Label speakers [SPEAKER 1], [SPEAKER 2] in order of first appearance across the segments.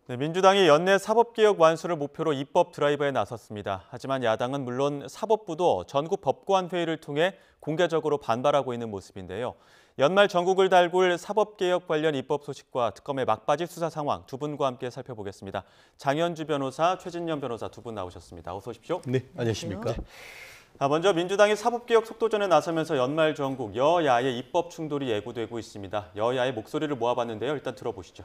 [SPEAKER 1] 네, 민주당이 연내 사법개혁 완수를 목표로 입법 드라이브에 나섰습니다. 하지만 야당은 물론 사법부도 전국 법관 회의를 통해 공개적으로 반발하고 있는 모습인데요. 연말 전국을 달굴 사법개혁 관련 입법 소식과 특검의 막바지 수사 상황 두 분과 함께 살펴보겠습니다. 장현주 변호사, 최진녕 변호사 두 분 나오셨습니다. 어서 오십시오.
[SPEAKER 2] 네, 안녕하십니까.
[SPEAKER 1] 네. 먼저 민주당이 사법개혁 속도전에 나서면서 연말 전국 여야의 입법 충돌이 예고되고 있습니다. 여야의 목소리를 모아봤는데요. 일단 들어보시죠.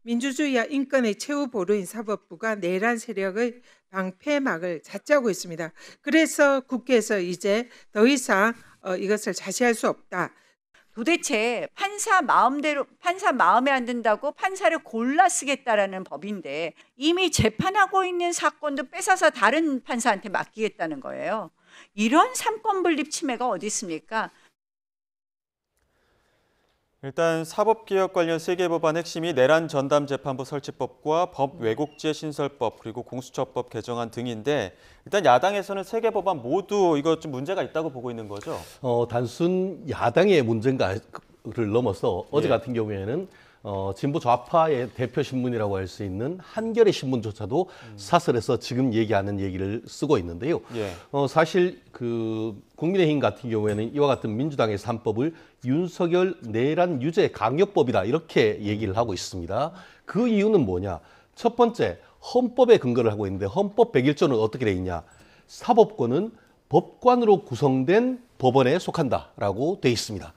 [SPEAKER 3] 민주주의와 인권의 최후 보루인 사법부가 내란 세력의 방패막을 잡자고 있습니다. 그래서 국회에서 이제 더 이상 이것을 자시할 수 없다.
[SPEAKER 4] 도대체 판사 마음에 안 든다고 판사를 골라 쓰겠다라는 법인데 이미 재판하고 있는 사건도 뺏어서 다른 판사한테 맡기겠다는 거예요. 이런 삼권 분립 침해가 어디 있습니까?
[SPEAKER 1] 일단 사법개혁 관련 3개 법안 핵심이 내란 전담 재판부 설치법과 법 왜곡죄 신설법 그리고 공수처법 개정안 등인데 일단 야당에서는 3개 법안 모두 이거 좀 문제가 있다고 보고 있는 거죠?
[SPEAKER 2] 단순 야당의 문제인가를 넘어서 어제 같은 경우에는 진보 좌파의 대표 신문이라고 할 수 있는 한겨레 신문조차도 사설에서 지금 얘기하는 얘기를 쓰고 있는데요. 사실 그 국민의힘 같은 경우에는 이와 같은 민주당의 3법을 윤석열 내란 유죄 강력법이다 이렇게 얘기를 하고 있습니다. 그 이유는 뭐냐? 첫 번째, 헌법에 근거를 하고 있는데 헌법 101조는 어떻게 돼 있냐? 사법권은 법관으로 구성된 법원에 속한다라고 돼 있습니다.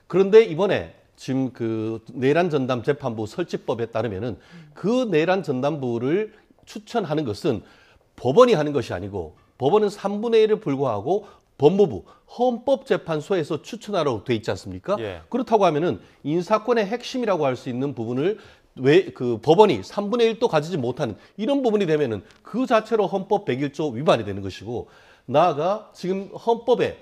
[SPEAKER 2] 그런데 이번에 지금 그 내란 전담 재판부 설치법에 따르면은 그 내란 전담부를 추천하는 것은 법원이 하는 것이 아니고 법원은 3분의 1을 불구하고 법무부, 헌법재판소에서 추천하라고 돼 있지 않습니까? 그렇다고 하면은 인사권의 핵심이라고 할 수 있는 부분을 왜 그 법원이 3분의 1도 가지지 못하는 이런 부분이 되면은 그 자체로 헌법 101조 위반이 되는 것이고 나아가 지금 헌법에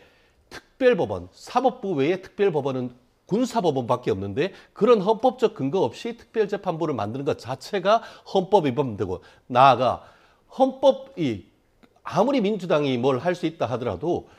[SPEAKER 2] 특별법원, 사법부 외에 특별법원은 군사법원밖에 없는데 그런 헌법적 근거 없이 특별재판부를 만드는 것 자체가 헌법 위반되고 나아가 헌법이 아무리 민주당이 뭘 할 수 있다 하더라도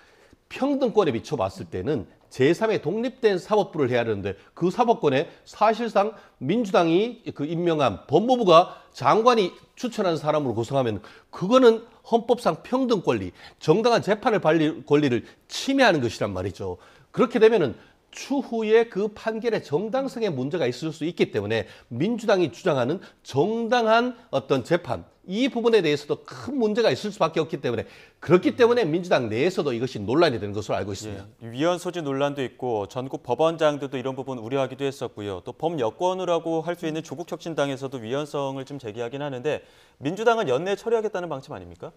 [SPEAKER 2] 평등권에 비춰봤을 때는 제3의 독립된 사법부를 해야 하는데 그 사법권에 사실상 민주당이 그 임명한 법무부가 장관이 추천한 사람으로 구성하면 그거는 헌법상 평등 권리, 정당한 재판을 받을 권리를 침해하는 것이란 말이죠. 그렇게 되면은 추후에 그 판결의 정당성에 문제가 있을 수 있기 때문에 민주당이 주장하는 정당한 어떤 재판 이 부분에 대해서도 큰 문제가 있을 수밖에 없기 때문에 그렇기 때문에 민주당 내에서도 이것이 논란이 되는 것으로 알고 있습니다.
[SPEAKER 1] 위헌 소지 논란도 있고 전국 법원장들도 이런 부분 우려하기도 했었고요. 또 범여권이라고 할 수 있는 조국혁신당에서도 위헌성을 좀 제기하긴 하는데 민주당은 연내에 처리하겠다는 방침 아닙니까?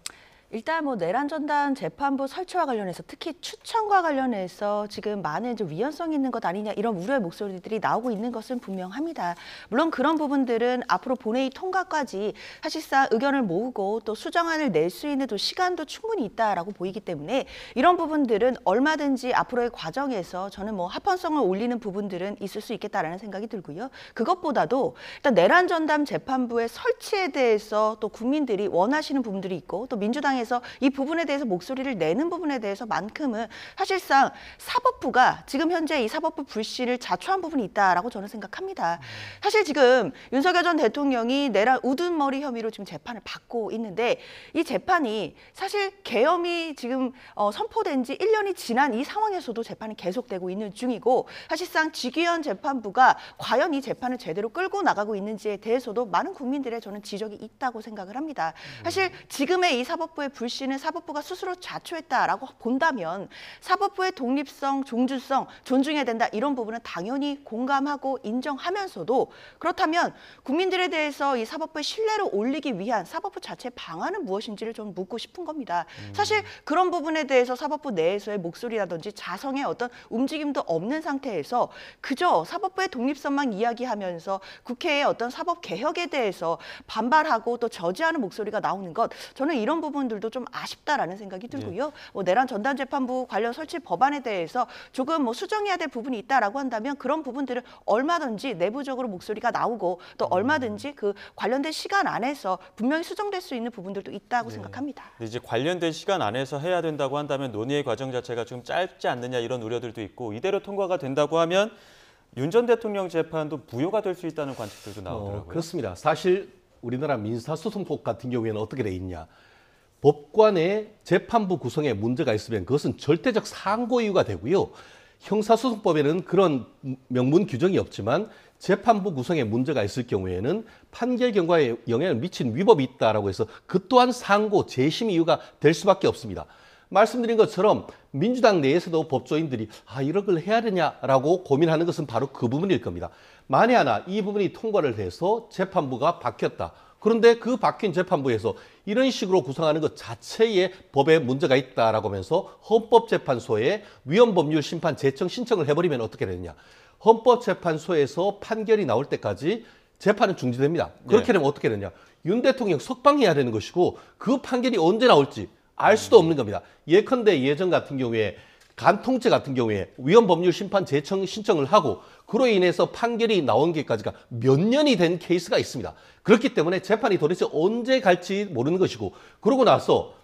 [SPEAKER 5] 일단 뭐 내란 전담 재판부 설치와 관련해서 특히 추천과 관련해서 지금 많은 이제 위헌성이 있는 것 아니냐 이런 우려의 목소리들이 나오고 있는 것은 분명합니다. 물론 그런 부분들은 앞으로 본회의 통과까지 사실상 의견을 모으고 또 수정안을 낼 수 있는 또 시간도 충분히 있다라고 보이기 때문에 이런 부분들은 얼마든지 앞으로의 과정에서 저는 뭐 합헌성을 올리는 부분들은 있을 수 있겠다라는 생각이 들고요. 그것보다도 일단 내란 전담 재판부의 설치에 대해서 또 국민들이 원하시는 부분들이 있고 또 민주당에서 이 부분에 대해서 목소리를 내는 부분에 대해서만큼은 사실상 사법부가 지금 현재 이 사법부 불신을 자초한 부분이 있다라고 저는 생각합니다. 사실 지금 윤석열 전 대통령이 내란 우둔머리 혐의로 지금 재판을 받고 있는데 이 재판이 사실 계엄이 지금 선포된 지 1년이 지난 이 상황에서도 재판이 계속되고 있는 중이고 사실상 지기현 재판부가 과연 이 재판을 제대로 끌고 나가고 있는지에 대해서도 많은 국민들의 저는 지적이 있다고 생각을 합니다. 사실 지금의 이 사법부의 불신은 사법부가 스스로 자초했다라고 본다면 사법부의 독립성, 종주성 존중해야 된다 이런 부분은 당연히 공감하고 인정하면서도 그렇다면 국민들에 대해서 이 사법부의 신뢰를 올리기 위한 사법부 자체의 방안은 무엇인지를 좀 묻고 싶은 겁니다. 사실 그런 부분에 대해서 사법부 내에서의 목소리라든지 자성의 어떤 움직임도 없는 상태에서 그저 사법부의 독립성만 이야기하면서 국회의 어떤 사법 개혁에 대해서 반발하고 또 저지하는 목소리가 나오는 것 저는 이런 부분들도 좀 아쉽다라는 생각이 들고요. 뭐 내란 전담 재판부 관련 설치 법안에 대해서 조금 뭐 수정해야 될 부분이 있다라고 한다면 그런 부분들을 얼마든지 내부적으로 목소리가 나오고 또 얼마든지 그 관련된 시간 안에서 분명히 수정될 수 있는 부분들도 있다고 생각합니다.
[SPEAKER 1] 이제 관련된 시간 안에서 해야 된다고 한다면 논의의 과정 자체가 좀 짧지 않느냐 이런 우려들도 있고 이대로 통과가 된다고 하면 윤 전 대통령 재판도 무효가 될 수 있다는 관측들도 나오더라고요.
[SPEAKER 2] 그렇습니다. 사실 우리나라 민사소송법 같은 경우에는 어떻게 돼 있냐. 법관의 재판부 구성에 문제가 있으면 그것은 절대적 상고 이유가 되고요. 형사소송법에는 그런 명문 규정이 없지만 재판부 구성에 문제가 있을 경우에는 판결 결과에 영향을 미친 위법이 있다라고 해서 그 또한 상고, 재심 이유가 될 수밖에 없습니다. 말씀드린 것처럼 민주당 내에서도 법조인들이 이런 걸 해야 되냐라고 고민하는 것은 바로 그 부분일 겁니다. 만에 하나 이 부분이 통과를 해서 재판부가 바뀌었다. 그런데 그 바뀐 재판부에서 이런 식으로 구성하는 것 자체에 법에 문제가 있다라고 하면서 헌법재판소에 위헌법률 심판 제청 신청을 해버리면 어떻게 되느냐. 헌법재판소에서 판결이 나올 때까지 재판은 중지됩니다. 그렇게 되면 어떻게 되느냐. 윤 대통령 석방해야 되는 것이고 그 판결이 언제 나올지 알 수도 없는 겁니다. 예컨대 예전 같은 경우에 간통죄 같은 경우에 위헌법률 심판 제청 신청을 하고 그로 인해서 판결이 나온 게까지가 몇 년이 된 케이스가 있습니다. 그렇기 때문에 재판이 도대체 언제 갈지 모르는 것이고 그러고 나서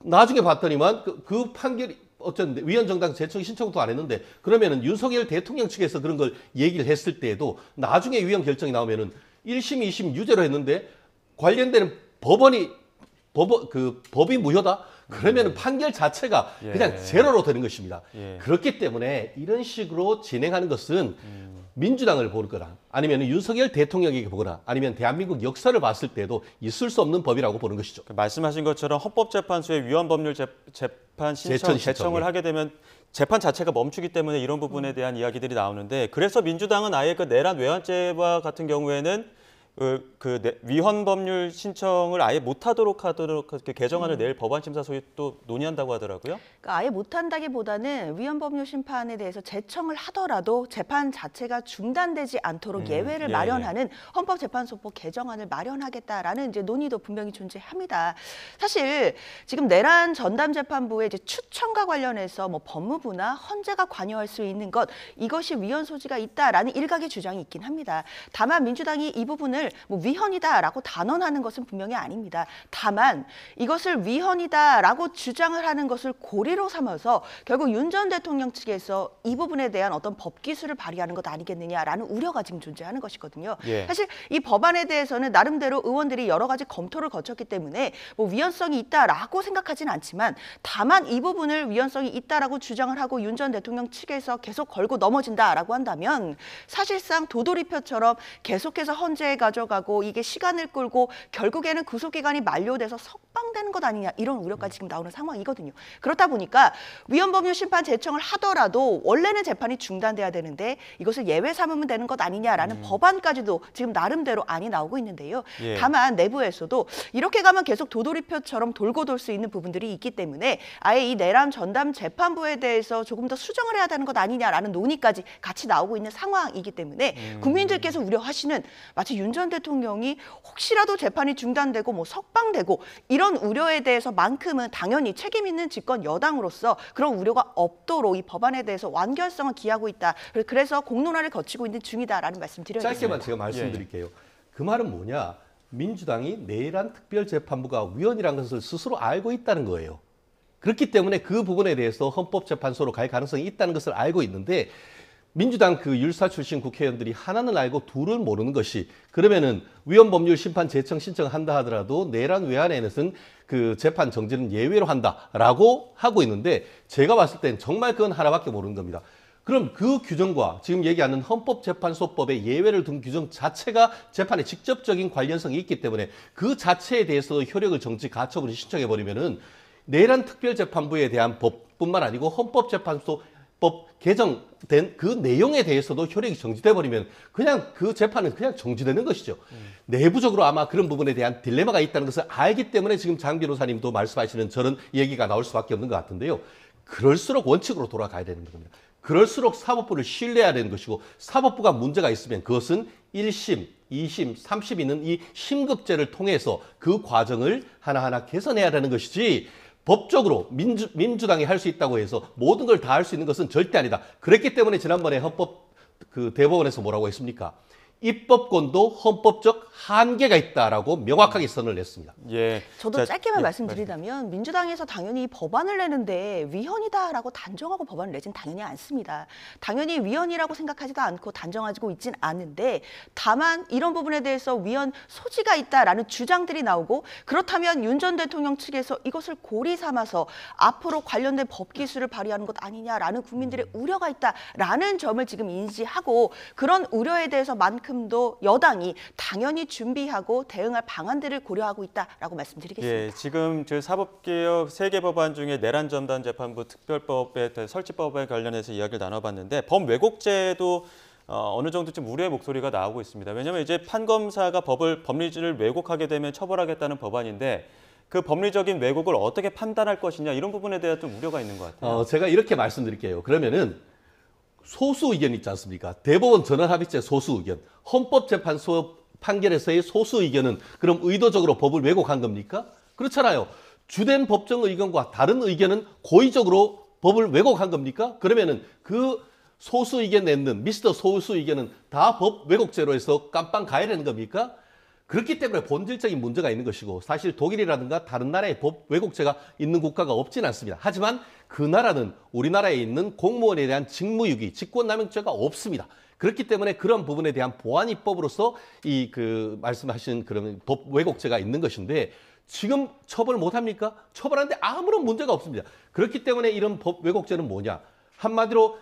[SPEAKER 2] 나중에 봤더니만 그 판결이 어쨌든 위헌정당 제청 신청도 안 했는데 그러면은 윤석열 대통령 측에서 그런 걸 얘기를 했을 때에도 나중에 위헌 결정이 나오면은 1심, 2심 유죄로 했는데 관련되는 법이 무효다? 그러면 판결 자체가 그냥 제로로 되는 것입니다. 그렇기 때문에 이런 식으로 진행하는 것은 민주당을 보거나 아니면 윤석열 대통령에게 보거나 아니면 대한민국 역사를 봤을 때도 있을 수 없는 법이라고 보는 것이죠.
[SPEAKER 1] 말씀하신 것처럼 헌법재판소에 위헌법률 재판 신청, 제청을 하게 되면 재판 자체가 멈추기 때문에 이런 부분에 대한 이야기들이 나오는데 그래서 민주당은 아예 그 내란 외환죄와 같은 경우에는 위헌 법률 신청을 아예 못하도록 그렇게 개정안을 내일 법안심사 소위 또 논의한다고 하더라고요.
[SPEAKER 5] 그러니까 아예 못한다기보다는 위헌 법률 심판에 대해서 제청을 하더라도 재판 자체가 중단되지 않도록 예외를 마련하는 헌법재판소법 개정안을 마련하겠다라는 이제 논의도 분명히 존재합니다. 사실 지금 내란 전담재판부의 이제 추천과 관련해서 뭐 법무부나 헌재가 관여할 수 있는 것 이것이 위헌 소지가 있다라는 일각의 주장이 있긴 합니다. 다만 민주당이 이 부분을 뭐 위헌이다라고 단언하는 것은 분명히 아닙니다. 다만 이것을 위헌이다라고 주장을 하는 것을 고리로 삼아서 결국 윤 전 대통령 측에서 이 부분에 대한 어떤 법 기술을 발휘하는 것 아니겠느냐라는 우려가 지금 존재하는 것이거든요. 사실 이 법안에 대해서는 나름대로 의원들이 여러 가지 검토를 거쳤기 때문에 뭐 위헌성이 있다라고 생각하지는 않지만 다만 이 부분을 위헌성이 있다라고 주장을 하고 윤 전 대통령 측에서 계속 걸고 넘어진다라고 한다면 사실상 도돌이표처럼 계속해서 헌재에 가져가고 이게 시간을 끌고 결국에는 구속기간이 만료돼서 석방되는 것 아니냐 이런 우려까지 지금 나오는 상황이거든요. 그렇다 보니까 위헌법률 심판 제청을 하더라도 원래는 재판이 중단돼야 되는데 이것을 예외 삼으면 되는 것 아니냐라는 법안까지도 지금 나름대로 안이 나오고 있는데요. 다만 내부에서도 이렇게 가면 계속 도돌이표처럼 돌고 돌 수 있는 부분들이 있기 때문에 아예 이 내란 전담 재판부에 대해서 조금 더 수정을 해야 되는 것 아니냐라는 논의까지 같이 나오고 있는 상황이기 때문에 국민들께서 우려하시는 마치 윤 전 대통령이 혹시라도 재판이 중단되고 뭐 석방되고 이런 우려에 대해서만큼은 당연히 책임 있는 집권 여당으로서 그런 우려가 없도록 이 법안에 대해서 완결성을 기하고 있다. 그래서 공론화를 거치고 있는 중이다라는 말씀 드려야겠습니다.
[SPEAKER 2] 짧게만 제가 말씀드릴게요. 그 말은 뭐냐? 민주당이 내란 특별재판부가 위헌이라는 것을 스스로 알고 있다는 거예요. 그렇기 때문에 그 부분에 대해서 헌법재판소로 갈 가능성이 있다는 것을 알고 있는데 민주당 그 율사 출신 국회의원들이 하나는 알고 둘을 모르는 것이 그러면은 위헌법률 심판 제청 신청한다 하더라도 내란 외환에는 그 재판 정지는 예외로 한다라고 하고 있는데 제가 봤을 땐 정말 그건 하나밖에 모르는 겁니다. 그럼 그 규정과 지금 얘기하는 헌법재판소법의 예외를 둔 규정 자체가 재판에 직접적인 관련성이 있기 때문에 그 자체에 대해서도 효력을 정지 가처분을 신청해버리면은 내란 특별재판부에 대한 법뿐만 아니고 헌법재판소법 개정된 그 내용에 대해서도 효력이 정지돼 버리면 그냥 그 재판은 그냥 정지되는 것이죠. 내부적으로 아마 그런 부분에 대한 딜레마가 있다는 것을 알기 때문에 지금 장 변호사님도 말씀하시는 저런 얘기가 나올 수밖에 없는 것 같은데요. 그럴수록 원칙으로 돌아가야 되는 겁니다. 그럴수록 사법부를 신뢰해야 되는 것이고 사법부가 문제가 있으면 그것은 1심, 2심, 3심 있는 이 심급제를 통해서 그 과정을 하나하나 개선해야 되는 것이지 법적으로 민주당이 할 수 있다고 해서 모든 걸 다 할 수 있는 것은 절대 아니다. 그랬기 때문에 지난번에 헌법 그 대법원에서 뭐라고 했습니까? 입법권도 헌법적 한계가 있다라고 명확하게 선을 냈습니다.
[SPEAKER 1] 예.
[SPEAKER 5] 저도
[SPEAKER 1] 자,
[SPEAKER 5] 짧게만
[SPEAKER 1] 예,
[SPEAKER 5] 말씀드리자면 민주당에서 당연히 법안을 내는데 위헌이다라고 단정하고 법안을 내진 당연히 않습니다. 당연히 위헌이라고 생각하지도 않고 단정하고 있진 않은데 다만 이런 부분에 대해서 위헌 소지가 있다라는 주장들이 나오고 그렇다면 윤 전 대통령 측에서 이것을 고리 삼아서 앞으로 관련된 법 기술을 발휘하는 것 아니냐라는 국민들의 우려가 있다라는 점을 지금 인지하고 그런 우려에 대해서만큼도 여당이 당연히 준비하고 대응할 방안들을 고려하고 있다라고 말씀드리겠습니다.
[SPEAKER 1] 예, 지금 저 사법개혁 3개 법안 중에 내란 전단 재판부 특별법의 설치법에 관련해서 이야기를 나눠봤는데 법 왜곡죄도 어느 정도 좀 우려의 목소리가 나오고 있습니다. 왜냐하면 이제 판검사가 법리를 왜곡하게 되면 처벌하겠다는 법안인데 그 법리적인 왜곡을 어떻게 판단할 것이냐 이런 부분에 대한 좀 우려가 있는 것 같아요.
[SPEAKER 2] 제가 이렇게 말씀드릴게요. 그러면은 소수 의견 있지 않습니까? 대법원 전원합의체 소수 의견, 헌법재판소 판결에서의 소수 의견은 그럼 의도적으로 법을 왜곡한 겁니까? 그렇잖아요. 주된 법정 의견과 다른 의견은 고의적으로 법을 왜곡한 겁니까? 그러면은 그 소수 의견 냈는 미스터 소수 의견은 다 법 왜곡죄로 해서 깜빵 가야 되는 겁니까? 그렇기 때문에 본질적인 문제가 있는 것이고 사실 독일이라든가 다른 나라에 법 왜곡죄가 있는 국가가 없지는 않습니다. 하지만 그 나라는 우리나라에 있는 공무원에 대한 직무유기, 직권남용죄가 없습니다. 그렇기 때문에 그런 부분에 대한 보완 입법으로서 말씀하신 그런 법 왜곡죄가 있는 것인데 지금 처벌 못 합니까? 처벌하는데 아무런 문제가 없습니다. 그렇기 때문에 이런 법 왜곡죄는 뭐냐? 한마디로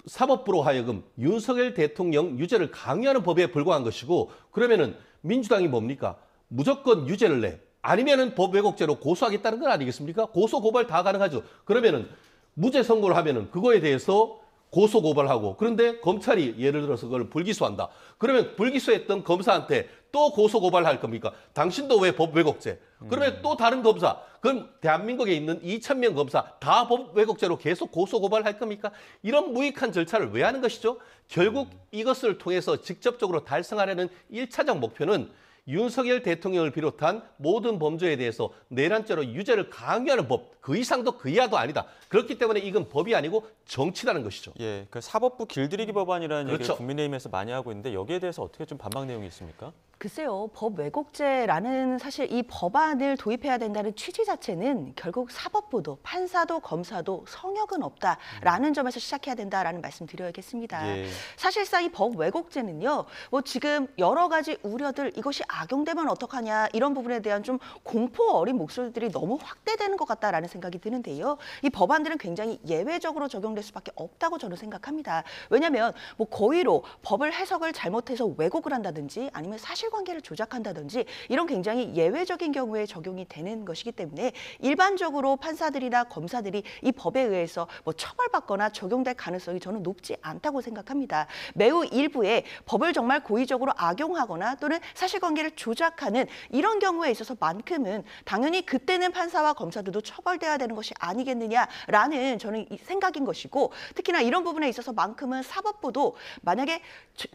[SPEAKER 2] 사법부로 하여금 윤석열 대통령 유죄를 강요하는 법에 불과한 것이고 그러면은 민주당이 뭡니까? 무조건 유죄를 내. 아니면은 법 왜곡죄로 고소하겠다는 건 아니겠습니까? 고소 고발 다 가능하죠. 그러면은 무죄 선고를 하면은 그거에 대해서 고소 고발하고 그런데 검찰이 예를 들어서 그걸 불기소한다. 그러면 불기소했던 검사한테 또 고소 고발할 겁니까? 당신도 왜 법 왜곡죄? 그러면 또 다른 검사, 그럼 대한민국에 있는 2,000명 검사 다 법 왜곡죄로 계속 고소 고발할 겁니까? 이런 무익한 절차를 왜 하는 것이죠? 결국 이것을 통해서 직접적으로 달성하려는 1차적 목표는 윤석열 대통령을 비롯한 모든 범죄에 대해서 내란죄로 유죄를 강요하는 법, 그 이상도 그 이하도 아니다. 그렇기 때문에 이건 법이 아니고 정치라는 것이죠.
[SPEAKER 1] 예, 그 사법부 길들이기 법안이라는
[SPEAKER 2] 그렇죠.
[SPEAKER 1] 얘기를 국민의힘에서 많이 하고 있는데 여기에 대해서 어떻게 좀 반박 내용이 있습니까?
[SPEAKER 5] 글쎄요, 법 왜곡죄라는 사실 이 법안을 도입해야 된다는 취지 자체는 결국 사법부도 판사도 검사도 성역은 없다라는 점에서 시작해야 된다라는 말씀 드려야겠습니다.
[SPEAKER 1] 예.
[SPEAKER 5] 사실상 이 법 왜곡죄는요, 뭐 지금 여러 가지 우려들 이것이 악용되면 어떡하냐 이런 부분에 대한 좀 공포 어린 목소리들이 너무 확대되는 것 같다라는 생각이 드는데요. 이 법안들은 굉장히 예외적으로 적용될 수밖에 없다고 저는 생각합니다. 왜냐하면 뭐 고의로 법을 해석을 잘못해서 왜곡을 한다든지 아니면 사실관계를 조작한다든지 이런 굉장히 예외적인 경우에 적용이 되는 것이기 때문에 일반적으로 판사들이나 검사들이 이 법에 의해서 뭐 처벌받거나 적용될 가능성이 저는 높지 않다고 생각합니다. 매우 일부에 법을 정말 고의적으로 악용하거나 또는 사실관계를 조작하는 이런 경우에 있어서만큼은 당연히 그때는 판사와 검사들도 처벌돼야 되는 것이 아니겠느냐라는 저는 생각인 것이고 특히나 이런 부분에 있어서만큼은 사법부도 만약에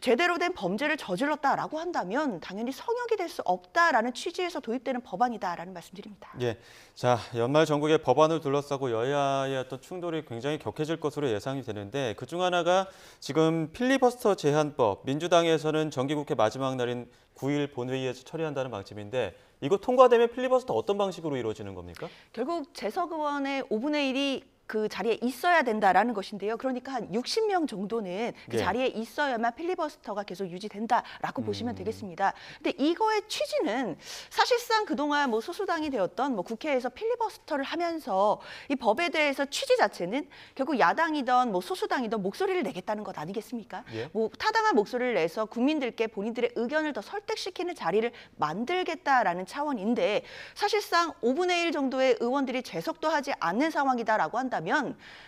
[SPEAKER 5] 제대로 된 범죄를 저질렀다라고 한다면 당연히 성역이 될 수 없다라는 취지에서 도입되는 법안이다라는 말씀드립니다.
[SPEAKER 1] 예, 자 연말 전국의 법안을 둘러싸고 여야의 어떤 충돌이 굉장히 격해질 것으로 예상이 되는데 그중 하나가 지금 필리버스터 제한법, 민주당에서는 정기국회 마지막 날인 9일 본회의에서 처리한다는 방침인데 이거 통과되면 필리버스터 어떤 방식으로 이루어지는 겁니까?
[SPEAKER 5] 결국 재석 의원의 5분의 1이 그 자리에 있어야 된다라는 것인데요. 그러니까 한 60명 정도는 그
[SPEAKER 1] 네.
[SPEAKER 5] 자리에 있어야만 필리버스터가 계속 유지된다라고 보시면 되겠습니다. 근데 이거의 취지는 사실상 그동안 뭐 소수당이 되었던 뭐 국회에서 필리버스터를 하면서 이 법에 대해서 취지 자체는 결국 야당이든 뭐 소수당이든 목소리를 내겠다는 것 아니겠습니까?
[SPEAKER 1] 예.
[SPEAKER 5] 뭐 타당한 목소리를 내서 국민들께 본인들의 의견을 더 설득시키는 자리를 만들겠다라는 차원인데 사실상 5분의 1 정도의 의원들이 재석도 하지 않는 상황이다라고 한다면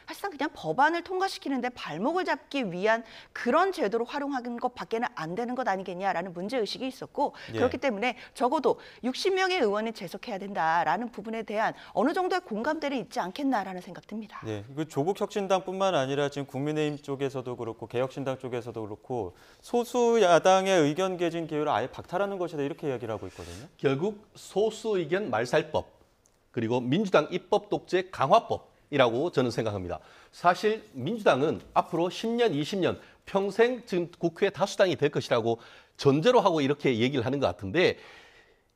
[SPEAKER 5] 사실상 그냥 법안을 통과시키는데 발목을 잡기 위한 그런 제도로 활용하는 것밖에는 안 되는 것 아니겠냐라는 문제의식이 있었고
[SPEAKER 1] 예.
[SPEAKER 5] 그렇기 때문에 적어도 60명의 의원이 재석해야 된다라는 부분에 대한 어느 정도의 공감대는 있지 않겠나라는 생각 듭니다.
[SPEAKER 1] 네, 그 조국 혁신당뿐만 아니라 지금 국민의힘 쪽에서도 그렇고 개혁신당 쪽에서도 그렇고 소수 야당의 의견 개진 기회를 아예 박탈하는 것이다 이렇게 이야기를 하고 있거든요.
[SPEAKER 2] 결국 소수 의견 말살법 그리고 민주당 입법 독재 강화법이라고 저는 생각합니다. 사실 민주당은 앞으로 10년, 20년 평생 지금 국회 다수당이 될 것이라고 전제로 하고 이렇게 얘기를 하는 것 같은데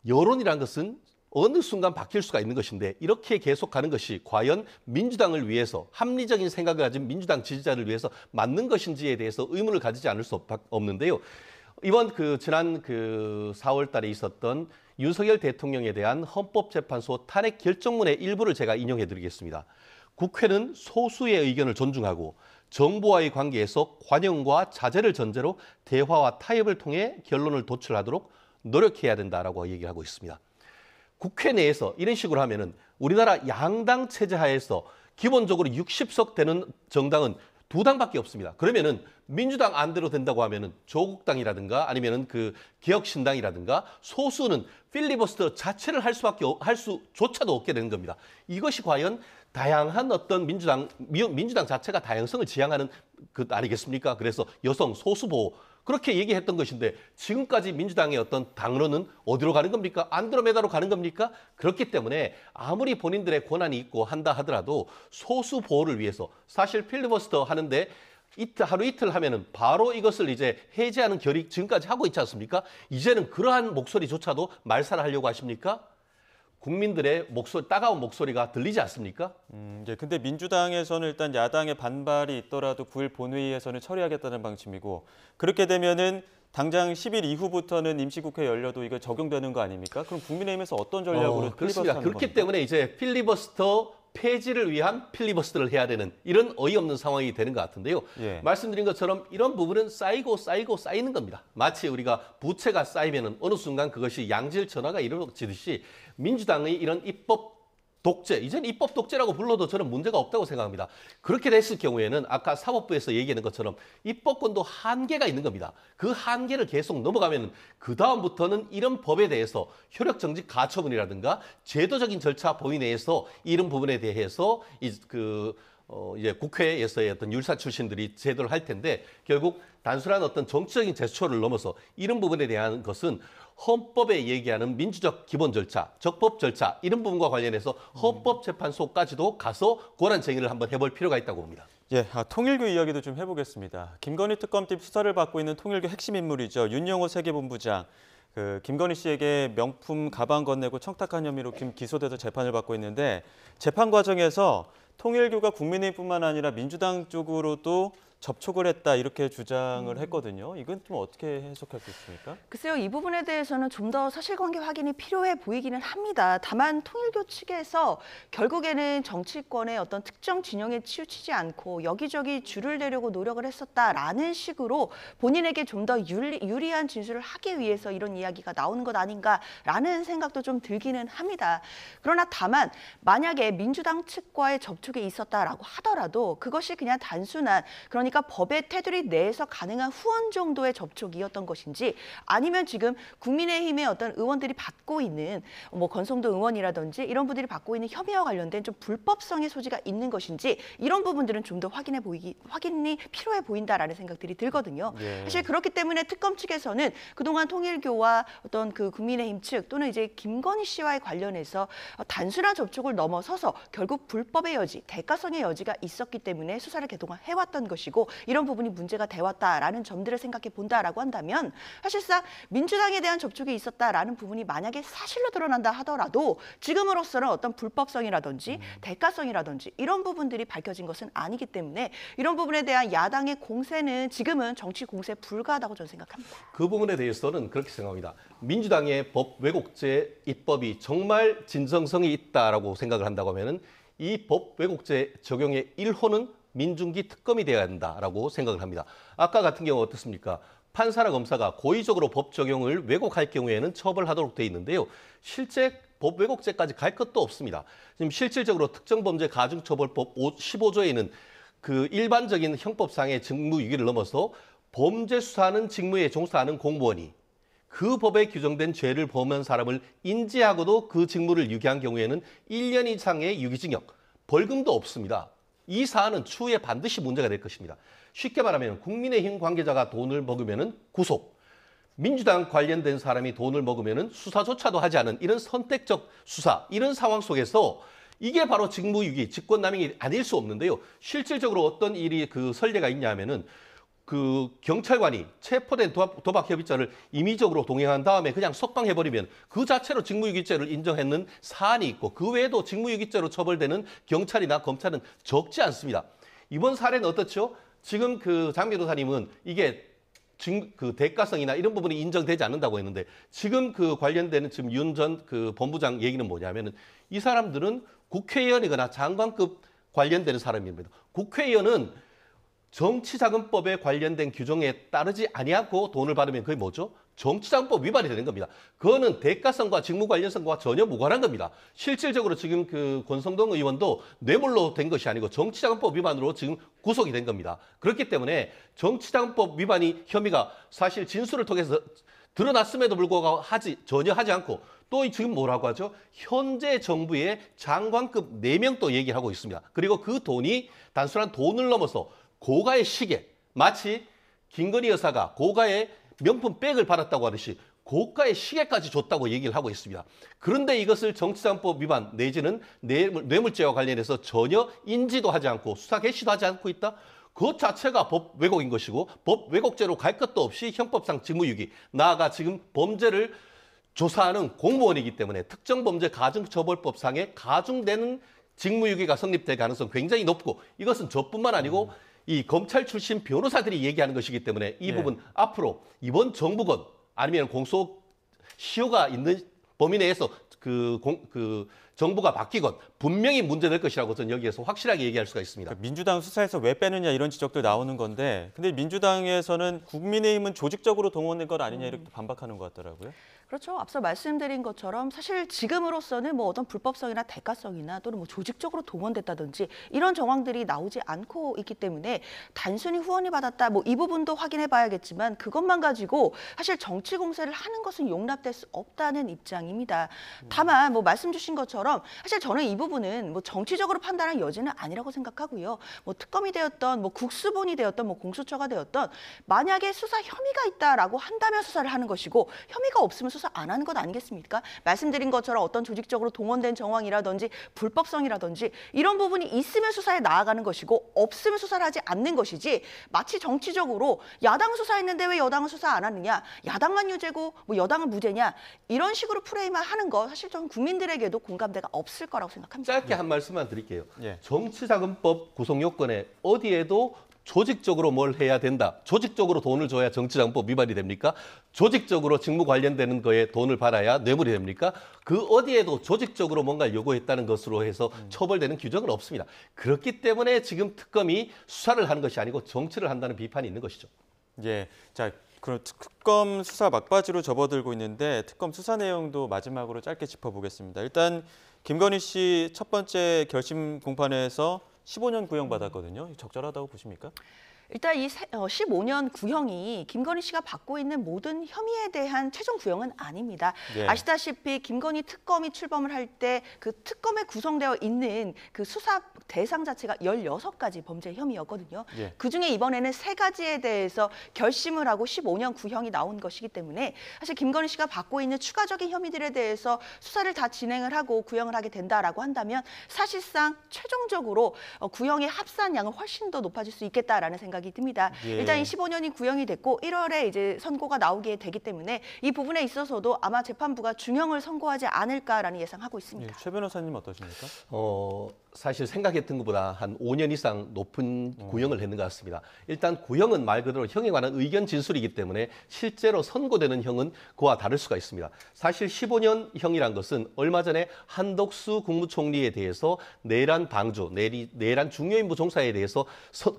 [SPEAKER 2] 여론이란 것은 어느 순간 바뀔 수가 있는 것인데 이렇게 계속 가는 것이 과연 민주당을 위해서 합리적인 생각을 가진 민주당 지지자를 위해서 맞는 것인지에 대해서 의문을 가지지 않을 수 없는데요. 이번 지난 4월 달에 있었던 윤석열 대통령에 대한 헌법재판소 탄핵 결정문의 일부를 제가 인용해 드리겠습니다. 국회는 소수의 의견을 존중하고 정부와의 관계에서 관용과 자제를 전제로 대화와 타협을 통해 결론을 도출하도록 노력해야 된다라고 얘기하고 있습니다. 국회 내에서 이런 식으로 하면은 우리나라 양당 체제 하에서 기본적으로 60석 되는 정당은 2당밖에 없습니다. 그러면은 민주당 안대로 된다고 하면은 조국당이라든가 아니면은 개혁신당이라든가 소수는 필리버스터 자체를 할 수조차도 없게 되는 겁니다. 이것이 과연 다양한 어떤 민주당 자체가 다양성을 지향하는 아니겠습니까? 그래서 여성 소수 보호 그렇게 얘기했던 것인데 지금까지 민주당의 어떤 당론은 어디로 가는 겁니까? 안드로메다로 가는 겁니까? 그렇기 때문에 아무리 본인들의 권한이 있고 한다 하더라도 소수 보호를 위해서 사실 필리버스터 하는데 하루 이틀 하면은 바로 이것을 이제 해제하는 결의 지금까지 하고 있지 않습니까? 이제는 그러한 목소리조차도 말살을 하려고 하십니까? 국민들의 따가운 목소리가 들리지 않습니까?
[SPEAKER 1] 근데 민주당에서는 일단 야당의 반발이 있더라도 9일 본회의에서는 처리하겠다는 방침이고 그렇게 되면은 당장 10일 이후부터는 임시국회 열려도 이거 적용되는 거 아닙니까? 그럼 국민의힘에서 어떤 전략으로
[SPEAKER 2] 그렇습니다.
[SPEAKER 1] 필리버스터하는
[SPEAKER 2] 그렇기
[SPEAKER 1] 겁니까?
[SPEAKER 2] 때문에 이제 필리버스터 폐지를 위한 필리버스터를 해야 되는 이런 어이없는 상황이 되는 것 같은데요.
[SPEAKER 1] 예.
[SPEAKER 2] 말씀드린 것처럼 이런 부분은 쌓이는 겁니다. 마치 우리가 부채가 쌓이면 어느 순간 그것이 양질 전화가 이루어지듯이 민주당의 이런 입법 독재, 이제는 입법 독재라고 불러도 저는 문제가 없다고 생각합니다. 그렇게 됐을 경우에는 아까 사법부에서 얘기하는 것처럼 입법권도 한계가 있는 겁니다. 그 한계를 계속 넘어가면 그다음부터는 이런 법에 대해서 효력정지 가처분이라든가 제도적인 절차 범위 내에서 이런 부분에 대해서 이제 국회에서의 어떤 율사 출신들이 제도를 할 텐데 결국 단순한 어떤 정치적인 제스처를 넘어서 이런 부분에 대한 것은 헌법에 얘기하는 민주적 기본 절차, 적법 절차 이런 부분과 관련해서 헌법재판소까지도 가서 권한쟁의를 한번 해볼 필요가 있다고 봅니다.
[SPEAKER 1] 예, 통일교 이야기도 좀 해보겠습니다. 김건희 특검팀 수사를 받고 있는 통일교 핵심 인물이죠. 윤영호 세계본부장. 김건희 씨에게 명품 가방 건네고 청탁한 혐의로 기소돼서 재판을 받고 있는데 재판 과정에서 통일교가 국민의힘뿐만 아니라 민주당 쪽으로도 접촉을 했다 이렇게 주장을 했거든요. 이건 좀 어떻게 해석할 수 있습니까?
[SPEAKER 5] 글쎄요, 이 부분에 대해서는 좀 더 사실관계 확인이 필요해 보이기는 합니다. 다만 통일교 측에서 결국에는 정치권의 어떤 특정 진영에 치우치지 않고 여기저기 줄을 내려고 노력을 했었다라는 식으로 본인에게 좀 더 유리한 진술을 하기 위해서 이런 이야기가 나오는 것 아닌가라는 생각도 좀 들기는 합니다. 그러나 다만 만약에 민주당 측과의 접촉이 있었다라고 하더라도 그것이 그냥 단순한 그러니까 법의 테두리 내에서 가능한 후원 정도의 접촉이었던 것인지 아니면 지금 국민의힘의 어떤 의원들이 받고 있는 권성도 의원이라든지 이런 분들이 받고 있는 혐의와 관련된 좀 불법성의 소지가 있는 것인지 이런 부분들은 좀 더 확인이 필요해 보인다라는 생각들이 들거든요.
[SPEAKER 1] 예.
[SPEAKER 5] 사실 그렇기 때문에 특검 측에서는 그동안 통일교와 어떤 국민의힘 측 또는 이제 김건희 씨와의 관련해서 단순한 접촉을 넘어서서 결국 불법의 여지, 대가성의 여지가 있었기 때문에 수사를 그동안 해왔던 것이고 이런 부분이 문제가 되었다라는 점들을 생각해 본다라고 한다면 사실상 민주당에 대한 접촉이 있었다라는 부분이 만약에 사실로 드러난다 하더라도 지금으로서는 어떤 불법성이라든지 대가성이라든지 이런 부분들이 밝혀진 것은 아니기 때문에 이런 부분에 대한 야당의 공세는 지금은 정치 공세 불가하다고 저는 생각합니다.
[SPEAKER 2] 그 부분에 대해서는 그렇게 생각합니다. 민주당의 법 왜곡죄 입법이 정말 진정성이 있다라고 생각을 한다고 하면은 이 법 왜곡죄 적용의 1호는 민중기 특검이 되어야 한다라고 생각을 합니다. 아까 같은 경우 어떻습니까? 판사나 검사가 고의적으로 법 적용을 왜곡할 경우에는 처벌하도록 되어 있는데요. 실제 법 왜곡죄까지 갈 것도 없습니다. 지금 실질적으로 특정범죄 가중처벌법 15조에는 그 일반적인 형법상의 직무유기를 넘어서 범죄 수사하는 직무에 종사하는 공무원이 그 법에 규정된 죄를 범한 사람을 인지하고도 그 직무를 유기한 경우에는 1년 이상의 유기징역, 벌금도 없습니다. 이 사안은 추후에 반드시 문제가 될 것입니다. 쉽게 말하면 국민의힘 관계자가 돈을 먹으면 구속, 민주당 관련된 사람이 돈을 먹으면 수사조차도 하지 않은 이런 선택적 수사, 이런 상황 속에서 이게 바로 직무유기, 직권남용이 아닐 수 없는데요. 실질적으로 어떤 일이 선례가 있냐 하면은 그 경찰관이 체포된 도박 협의자를 임의적으로 동행한 다음에 그냥 석방해버리면 그 자체로 직무유기죄를 인정했는 사안이 있고 그 외에도 직무유기죄로 처벌되는 경찰이나 검찰은 적지 않습니다. 이번 사례는 어떻죠? 지금 그 장 변호사님은 이게 그 대가성이나 이런 부분이 인정되지 않는다고 했는데 지금 그 관련되는 지금 윤 전 그 본부장 얘기는 뭐냐면은 이 사람들은 국회의원이거나 장관급 관련되는 사람입니다. 국회의원은 정치자금법에 관련된 규정에 따르지 아니하고 돈을 받으면 그게 뭐죠? 정치자금법 위반이 되는 겁니다. 그거는 대가성과 직무 관련성과 전혀 무관한 겁니다. 실질적으로 지금 그 권성동 의원도 뇌물로 된 것이 아니고 정치자금법 위반으로 지금 구속이 된 겁니다. 그렇기 때문에 정치자금법 위반이 혐의가 사실 진술을 통해서 드러났음에도 불구하고 전혀 하지 않고 또 지금 뭐라고 하죠? 현재 정부의 장관급 4명 또 얘기를 하고 있습니다. 그리고 그 돈이 단순한 돈을 넘어서 고가의 시계, 마치 김건희 여사가 고가의 명품 백을 받았다고 하듯이 고가의 시계까지 줬다고 얘기를 하고 있습니다. 그런데 이것을 정치자금법 위반 내지는 뇌물죄와 관련해서 전혀 인지도 하지 않고 수사 개시도 하지 않고 있다? 그것 자체가 법 왜곡인 것이고 법 왜곡죄로 갈 것도 없이 형법상 직무유기, 나아가 지금 범죄를 조사하는 공무원이기 때문에 특정범죄 가중처벌법상에 가중되는 직무유기가 성립될 가능성이 굉장히 높고 이것은 저뿐만 아니고 이 검찰 출신 변호사들이 얘기하는 것이기 때문에 이 부분 앞으로 이번 정부건 아니면 공소시효가 있는 범위 내에서 정부가 바뀌건 분명히 문제될 것이라고 저는 여기에서 확실하게 얘기할 수가 있습니다.
[SPEAKER 1] 그러니까 민주당 수사에서 왜 빼느냐 이런 지적도 나오는 건데 근데 민주당에서는 국민의힘은 조직적으로 동원된 것 아니냐 이렇게 반박하는 것 같더라고요.
[SPEAKER 5] 그렇죠. 앞서 말씀드린 것처럼 사실 지금으로서는 뭐 어떤 불법성이나 대가성이나 또는 뭐 조직적으로 동원됐다든지 이런 정황들이 나오지 않고 있기 때문에 단순히 후원이 받았다 뭐 이 부분도 확인해 봐야겠지만 그것만 가지고 사실 정치 공세를 하는 것은 용납될 수 없다는 입장입니다. 다만 뭐 말씀 주신 것처럼 사실 저는 이 부분은 뭐 정치적으로 판단할 여지는 아니라고 생각하고요. 뭐 특검이 되었던 뭐 국수본이 되었던 뭐 공수처가 되었던 만약에 수사 혐의가 있다라고 한다면 수사를 하는 것이고 혐의가 없으면 수사 안 하는 것 아니겠습니까? 말씀드린 것처럼 어떤 조직적으로 동원된 정황이라든지 불법성이라든지 이런 부분이 있으면 수사에 나아가는 것이고 없으면 수사를 하지 않는 것이지 마치 정치적으로 야당 수사했는데 왜 여당은 수사 안 하느냐 야당만 유죄고 뭐 여당은 무죄냐 이런 식으로 프레임하는 거 사실 저는 국민들에게도 공감대가 없을 거라고 생각합니다.
[SPEAKER 2] 짧게 한 말씀만 드릴게요.
[SPEAKER 1] 예.
[SPEAKER 2] 정치자금법 구성 요건에 어디에도 조직적으로 뭘 해야 된다. 조직적으로 돈을 줘야 정치자금법 위반이 됩니까? 조직적으로 직무 관련되는 거에 돈을 받아야 뇌물이 됩니까? 그 어디에도 조직적으로 뭔가 요구했다는 것으로 해서 처벌되는 규정은 없습니다. 그렇기 때문에 지금 특검이 수사를 하는 것이 아니고 정치를 한다는 비판이 있는 것이죠.
[SPEAKER 1] 예. 자, 그럼 특검 수사 막바지로 접어들고 있는데 특검 수사 내용도 마지막으로 짧게 짚어보겠습니다. 일단 김건희 씨 첫 번째 결심 공판에서 15년 구형 받았거든요. 적절하다고 보십니까?
[SPEAKER 5] 일단 이 15년 구형이 김건희 씨가 받고 있는 모든 혐의에 대한 최종 구형은 아닙니다.
[SPEAKER 1] 예.
[SPEAKER 5] 아시다시피 김건희 특검이 출범을 할 때 그 특검에 구성되어 있는 그 수사 대상 자체가 16가지 범죄 혐의였거든요.
[SPEAKER 1] 예.
[SPEAKER 5] 그중에 이번에는 3가지에 대해서 결심을 하고 15년 구형이 나온 것이기 때문에 사실 김건희 씨가 받고 있는 추가적인 혐의들에 대해서 수사를 다 진행을 하고 구형을 하게 된다라고 한다면 사실상 최종적으로 구형의 합산량은 훨씬 더 높아질 수 있겠다라는 생각이 듭니다.
[SPEAKER 1] 예.
[SPEAKER 5] 일단 이 15년이 구형이 됐고 1월에 이제 선고가 나오게 되기 때문에 이 부분에 있어서도 아마 재판부가 중형을 선고하지 않을까라는 예상하고 있습니다.
[SPEAKER 1] 예. 최 변호사님 어떠십니까?
[SPEAKER 2] 사실 생각했던 것보다 한 5년 이상 높은 구형을 했는 것 같습니다. 일단 구형은 말 그대로 형에 관한 의견 진술이기 때문에 실제로 선고되는 형은 그와 다를 수가 있습니다. 사실 15년 형이란 것은 얼마 전에 한덕수 국무총리에 대해서 내란 방주, 내란 중요인부 종사에 대해서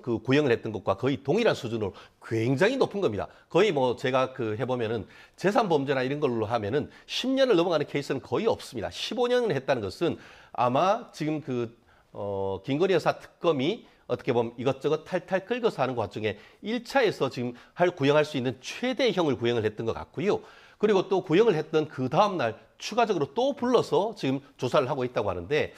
[SPEAKER 2] 그 구형을 했던 것과 거의 동일한 수준으로 굉장히 높은 겁니다. 거의 뭐 제가 해보면은 재산 범죄나 이런 걸로 하면은 10년을 넘어가는 케이스는 거의 없습니다. 15년을 했다는 것은 아마 지금 김건희 여사 특검이 어떻게 보면 이것저것 탈탈 긁어서 하는 것 중에 1차에서 지금 구형할 수 있는 최대형을 구형을 했던 것 같고요. 그리고 또 구형을 했던 그 다음날 추가적으로 또 불러서 지금 조사를 하고 있다고 하는데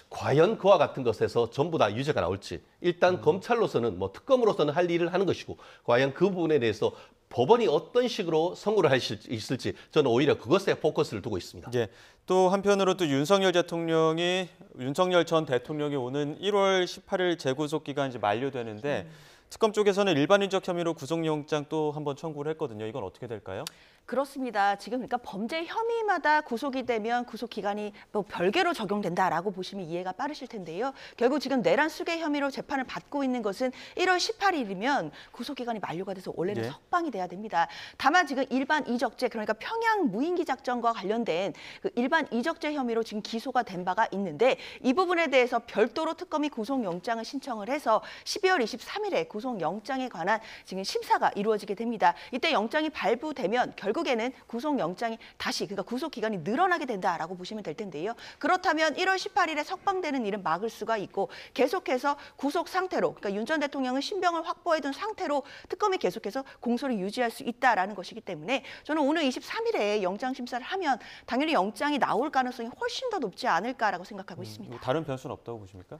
[SPEAKER 2] 과연 그와 같은 것에서 전부 다 유죄가 나올지 일단 검찰로서는 뭐 특검으로서는 할 일을 하는 것이고 과연 그 부분에 대해서 법원이 어떤 식으로 선고를 할 수 있을지 저는 오히려 그것에 포커스를 두고 있습니다.
[SPEAKER 1] 예. 또 한편으로 또 윤석열 전 대통령이 오는 1월 18일 재구속 기간이 이제 만료되는데 특검 쪽에서는 일반인적 혐의로 구속영장 또 한번 청구를 했거든요. 이건 어떻게 될까요?
[SPEAKER 5] 그렇습니다. 지금 그러니까 범죄 혐의마다 구속이 되면 구속 기간이 뭐 별개로 적용된다라고 보시면 이해가 빠르실 텐데요. 결국 지금 내란 수괴 혐의로 재판을 받고 있는 것은 1월 18일이면 구속 기간이 만료가 돼서 원래는
[SPEAKER 1] 예.
[SPEAKER 5] 석방이 돼야 됩니다. 다만 지금 일반 이적죄 그러니까 평양 무인기 작전과 관련된 그 일반 이적죄 혐의로 지금 기소가 된 바가 있는데 이 부분에 대해서 별도로 특검이 구속영장을 신청을 해서 12월 23일에 구속영장에 관한 지금 심사가 이루어지게 됩니다. 이때 영장이 발부되면 결국에는 구속영장이 다시 그러니까 구속 기간이 늘어나게 된다라고 보시면 될 텐데요. 그렇다면 1월 18일에 석방되는 일은 막을 수가 있고 계속해서 구속 상태로 그러니까 윤 전 대통령은 신병을 확보해둔 상태로 특검이 계속해서 공소를 유지할 수 있다라는 것이기 때문에 저는 오늘 23일에 영장 심사를 하면 당연히 영장이 나올 가능성이 훨씬 더 높지 않을까라고 생각하고 있습니다.
[SPEAKER 1] 다른 변수는 없다고 보십니까?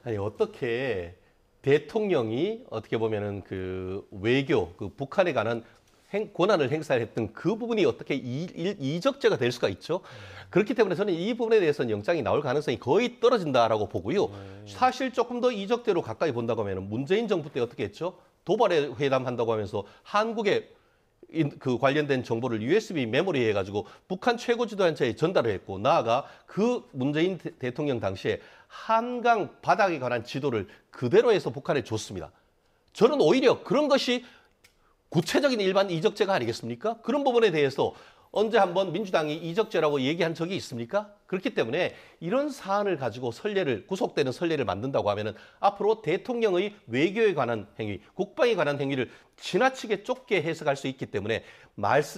[SPEAKER 2] 아니 어떻게 대통령이 어떻게 보면은 그 외교, 그 북한에 관한 권한을 행사했던 그 부분이 어떻게 이적죄가 될 수가 있죠. 그렇기 때문에 저는 이 부분에 대해서는 영장이 나올 가능성이 거의 떨어진다라고 보고요. 사실 조금 더 이적죄로 가까이 본다고 하면 문재인 정부 때 어떻게 했죠? 도발에 회담한다고 하면서 한국에 그 관련된 정보를 USB 메모리 해가지고 북한 최고 지도자한테 전달을 했고 나아가 그 문재인 대통령 당시에 한강 바닥에 관한 지도를 그대로 해서 북한에 줬습니다. 저는 오히려 그런 것이 구체적인 일반 이적죄가 아니겠습니까? 그런 부분에 대해서 언제 한번 민주당이 이적죄라고 얘기한 적이 있습니까? 그렇기 때문에 이런 사안을 가지고 구속되는 선례를 만든다고 하면은 앞으로 대통령의 외교에 관한 행위, 국방에 관한 행위를 지나치게 좁게 해석할 수 있기 때문에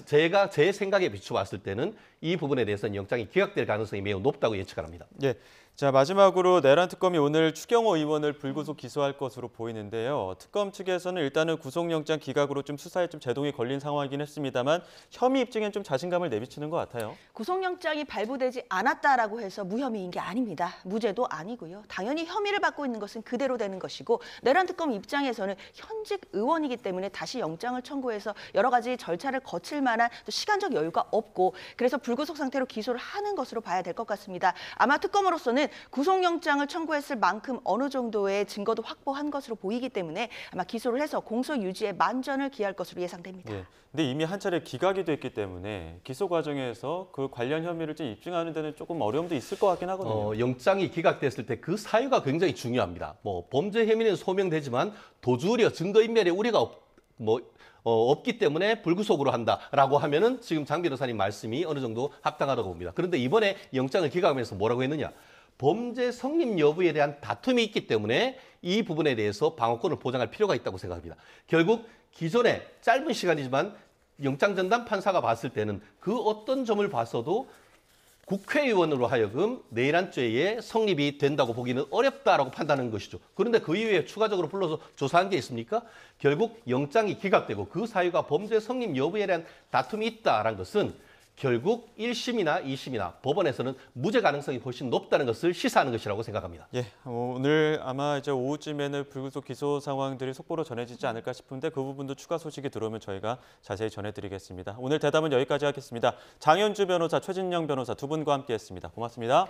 [SPEAKER 2] 제가 제 생각에 비춰봤을 때는 이 부분에 대해서는 영장이 기각될 가능성이 매우 높다고 예측합니다.
[SPEAKER 1] 예. 자, 마지막으로 내란 특검이 오늘 추경호 의원을 불구속 기소할 것으로 보이는데요. 특검 측에서는 일단은 구속영장 기각으로 좀 수사에 좀 제동이 걸린 상황이긴 했습니다만 혐의 입증엔 좀 자신감을 내비치는 것 같아요.
[SPEAKER 5] 구속영장이 발부되지 않았다라고 해서 무혐의인 게 아닙니다. 무죄도 아니고요. 당연히 혐의를 받고 있는 것은 그대로 되는 것이고 내란 특검 입장에서는 현직 의원이기 때문에 다시 영장을 청구해서 여러 가지 절차를 거칠 만한 또 시간적 여유가 없고 그래서 불구속 상태로 기소를 하는 것으로 봐야 될 것 같습니다. 아마 특검으로서는 구속영장을 청구했을 만큼 어느 정도의 증거도 확보한 것으로 보이기 때문에 아마 기소를 해서 공소 유지에 만전을 기할 것으로 예상됩니다.
[SPEAKER 1] 예. 근데 이미 한 차례 기각이 됐기 때문에 기소 과정에서 그 관련 혐의를 좀 입증하는 데는 조금 어려움도 있을 것 같긴 하거든요.
[SPEAKER 2] 영장이 기각됐을 때 그 사유가 굉장히 중요합니다. 뭐 범죄 혐의는 소명되지만 도주 우려, 증거인멸의 우려가 없기 때문에 불구속으로 한다라고 하면은 지금 장 변호사님 말씀이 어느 정도 합당하다고 봅니다. 그런데 이번에 영장을 기각하면서 뭐라고 했느냐? 범죄 성립 여부에 대한 다툼이 있기 때문에 이 부분에 대해서 방어권을 보장할 필요가 있다고 생각합니다. 결국 기존에 짧은 시간이지만 영장전담 판사가 봤을 때는 그 어떤 점을 봤어도 국회의원으로 하여금 내란죄의 성립이 된다고 보기는 어렵다라고 판단하는 것이죠. 그런데 그 이후에 추가적으로 불러서 조사한 게 있습니까? 결국 영장이 기각되고 그 사유가 범죄 성립 여부에 대한 다툼이 있다라는 것은 결국 1심이나 2심이나 법원에서는 무죄 가능성이 훨씬 높다는 것을 시사하는 것이라고 생각합니다.
[SPEAKER 1] 예, 오늘 아마 이제 오후쯤에는 불구속 기소 상황들이 속보로 전해지지 않을까 싶은데 그 부분도 추가 소식이 들어오면 저희가 자세히 전해드리겠습니다. 오늘 대담은 여기까지 하겠습니다. 장현주 변호사, 최진영 변호사 두 분과 함께했습니다. 고맙습니다.